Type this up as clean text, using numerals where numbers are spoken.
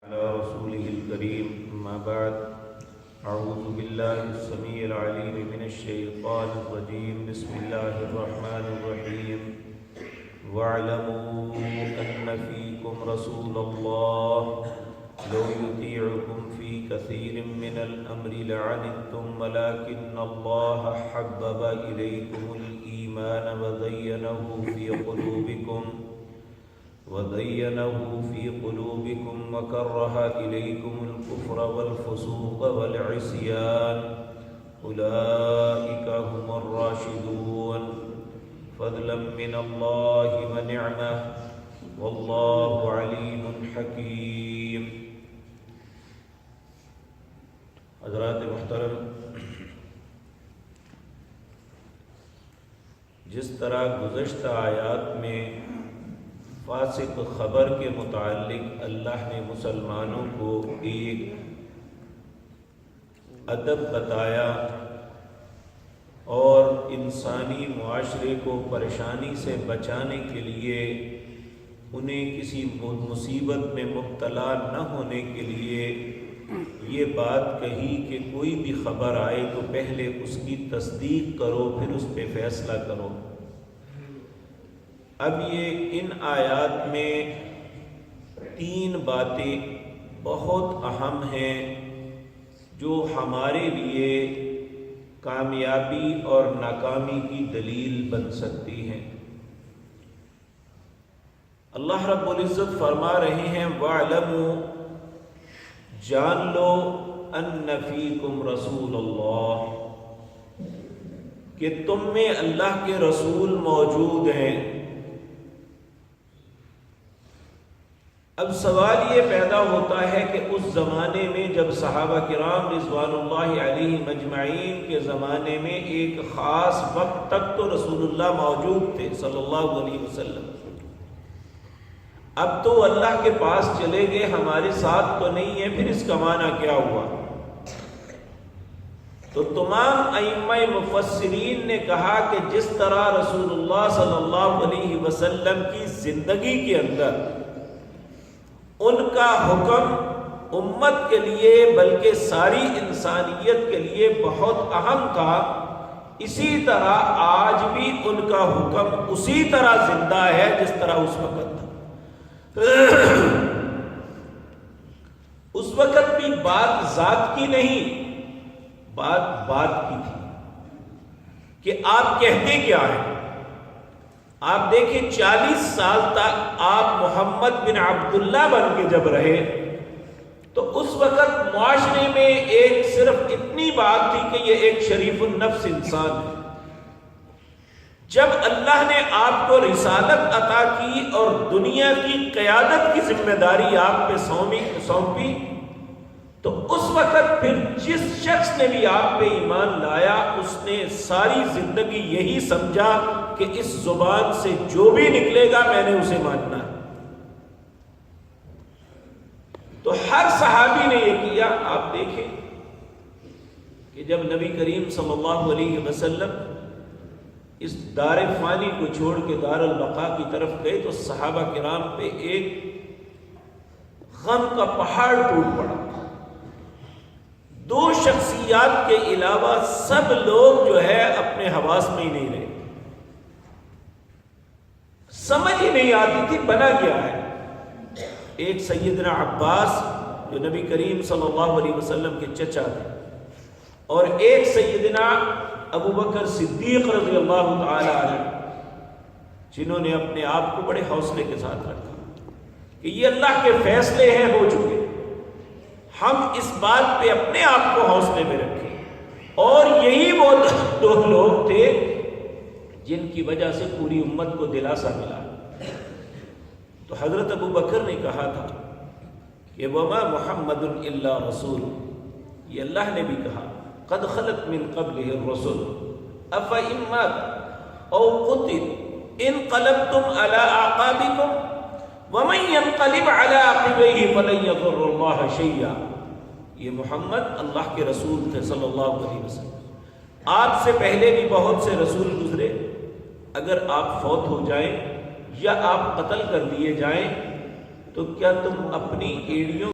على رسوله الكريم أما بعد أعوذ بالله السميع العليم من الشيطان الرجيم بسم الله الرحمن الرحيم واعلموا أن فيكم رسول الله لو يطيعكم في كثير من الأمر لعنتم ولكن الله حبب إليكم الإيمان وزينه في قلوبكم وكره إليكم الكفر والفسوق والعصيان أولئك هم الراشدون فضلا من الله ونعمة والله عليم حكيم. حضرات محترم، جس طرح گزشتہ آیات میں فاسق خبر کے متعلق اللہ نے مسلمانوں کو ایک ادب بتایا اور انسانی معاشرے کو پریشانی سے بچانے کے لیے انہیں کسی مصیبت میں مبتلا نہ ہونے کے لیے یہ بات کہی کہ کوئی بھی خبر آئے تو پہلے اس کی تصدیق کرو، پھر اس پہ فیصلہ کرو. اب یہ ان آیات میں تین باتیں بہت اہم ہیں جو ہمارے لیے کامیابی اور ناکامی کی دلیل بن سکتی ہیں. اللہ رب العزت فرما رہے ہیں وَاعْلَمُوا، جان لو ان فیکم رسول اللہ، کہ تم میں اللہ کے رسول موجود ہیں. اب سوال یہ پیدا ہوتا ہے کہ اس زمانے میں جب صحابہ کرام رضوان اللہ علیہم اجمعین کے زمانے میں ایک خاص وقت تک تو رسول اللہ موجود تھے صلی اللہ علیہ وسلم، اب تو اللہ کے پاس چلے گئے، ہمارے ساتھ تو نہیں ہے، پھر اس کا معنی کیا ہوا؟ تو تمام ائمہ مفسرین نے کہا کہ جس طرح رسول اللہ صلی اللہ علیہ وسلم کی زندگی کے اندر ان کا حکم امت کے لیے بلکہ ساری انسانیت کے لیے بہت اہم تھا، اسی طرح آج بھی ان کا حکم اسی طرح زندہ ہے جس طرح اس وقت تھا. اس وقت بھی بات ذات کی نہیں، بات کی تھی کہ آپ کہتے کیا ہیں. آپ دیکھیں 40 سال تک آپ محمد بن عبداللہ بن کے جب رہے تو اس وقت معاشرے میں ایک صرف اتنی بات تھی کہ یہ ایک شریف النفس انسان ہے. جب اللہ نے آپ کو رسالت عطا کی اور دنیا کی قیادت کی ذمہ داری آپ پہ سونپی تو اس وقت پھر جس شخص نے بھی آپ پہ ایمان لایا اس نے ساری زندگی یہی سمجھا کہ اس زبان سے جو بھی نکلے گا میں نے اسے ماننا ہے. تو ہر صحابی نے یہ کیا. آپ دیکھیں کہ جب نبی کریم صلی اللہ علیہ وسلم اس دار فانی کو چھوڑ کے دار البقاء کی طرف گئے تو صحابہ کرام پہ ایک غم کا پہاڑ ٹوٹ پڑا. 2 شخصیات کے علاوہ سب لوگ جو ہے اپنے حواس میں ہی نہیں رہے، سمجھ ہی نہیں آتی تھی بنا کیا ہے. ایک سیدنا عباس جو نبی کریم صلی اللہ علیہ وسلم کے چچا تھے، اور ایک سیدنا ابو بکر صدیق رضی اللہ تعالی عنہ، جنہوں نے اپنے آپ کو بڑے حوصلے کے ساتھ رکھا کہ یہ اللہ کے فیصلے ہیں، ہو چکے، ہم اس بات پہ اپنے آپ کو حوصلے میں رکھیں. اور یہی وہ 2 لوگ تھے جن کی وجہ سے پوری امت کو دلاسا ملا. تو حضرت ابو بکر نے کہا تھا کہ وما محمد الا رسول، یہ اللہ نے بھی کہا قد خلت من قبله الرسل افإن مات او قتل انقلبتم على اعقابكم ومن ينقلب على عقبيه فلن يضر الله شيئا. یہ محمد اللہ کے رسول تھے صلی اللہ علیہ وسلم. آپ سے پہلے بھی بہت سے رسول گزرے، اگر آپ فوت ہو جائیں یا آپ قتل کر دیے جائیں تو کیا تم اپنی ایڑیوں